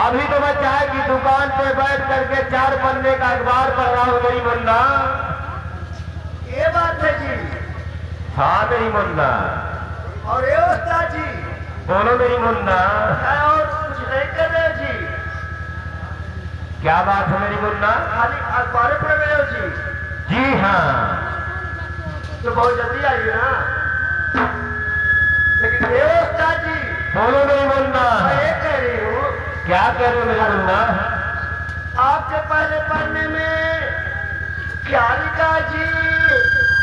अभी तो मैं चाय की दुकान पे बैठ करके 4 पन्ने का अखबार पढ़ रहा हूँ मेरी मुन्ना। ये बात है जी। हाँ मेरी मुन्ना। और ये उस्ताद जी बोलो मेरी मुन्ना। है और कुछ नहीं कर रहे हो जी? क्या बात है मेरी मुन्ना? खाली अखबार पढ़ रहे हो जी? जी हाँ। तो बहुत जल्दी आइए ना। लेकिन ये उस्ताद जी बोलो मेरी मुन्ना। मैं ये कह रही हूँ, क्या कह रहे हो मेरी मुन्ना? आपके पहले पन्ने में क्या लिखा जी?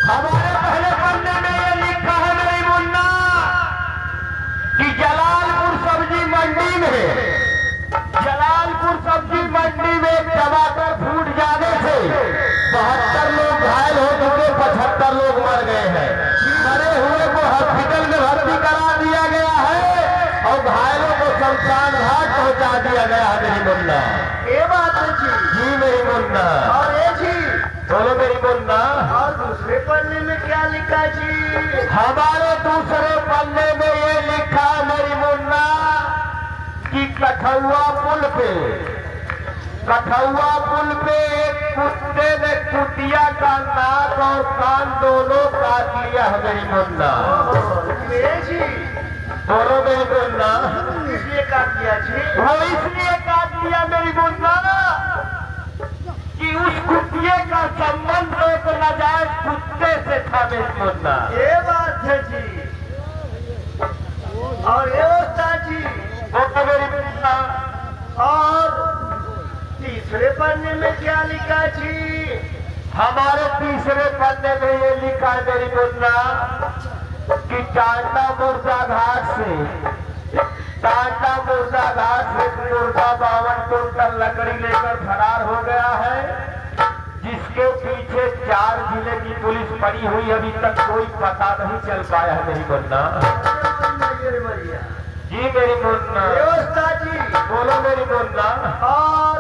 हमारे पहले पन्ने में ये लिखा है मेरी मुन्ना कि जलालपुर सब्जी मंडी में टमाटर फूट जाने से 72 लोग घायल हो चुके, 75 लोग मर गए हैं। मरे हुए को हॉस्पिटल में भर्ती करा दिया गया है और घायलों को शमशान घाट पहुंचा दिया गया है मेरी मुन्ना। ये बात है जी। जी मेरी मुन्ना। और ये जी बोलो मेरी मुन्ना। और दूसरे पन्ने में क्या लिखा जी? हमारे दूसरे पन्ने में ये लिखा मेरी मुन्ना कि कठुआ पुल पे एक कुत्ते ने कुतिया का नाक और कान दोनों काट लिया है मेरी मुन्ना। ये जी बोलो मेरी मुन्ना। इसलिए काट दिया जी? वो इसलिए काट दिया मेरी मुन्ना कि उस कुतिये का संबंध एक नाजायज कुत्ते से था मेरी मुन्ना। ये बात है जी। और ये उस्ताद जी बोलो मेरी मुन्ना। और तीसरे पन्ने में क्या लिखा जी? हमारे तीसरे पन्ने में ये लिखा है मेरी मुन्ना कि टांडा मुर्दा घाट से मुर्दा 52 कुंटल लकड़ी लेकर फरार हो गया है, जिसके पीछे 4 जिले की पुलिस पड़ी हुई, अभी तक कोई पता नहीं चल पाया है मेरी मुन्ना। जी मेरी मुन्ना। ये उस्ताद जी बोलो मेरी मुन्ना। और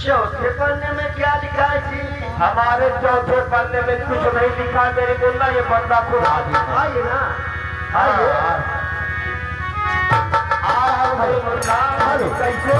चौथे पन्ने में क्या लिखा है जी? हमारे चौथे पन्ने में कुछ नहीं लिखा मेरी मुन्ना, ये बंदा खुद हाजिर है। आइए ना। आ रहा हूँ मेरी मुन्ना। कैसे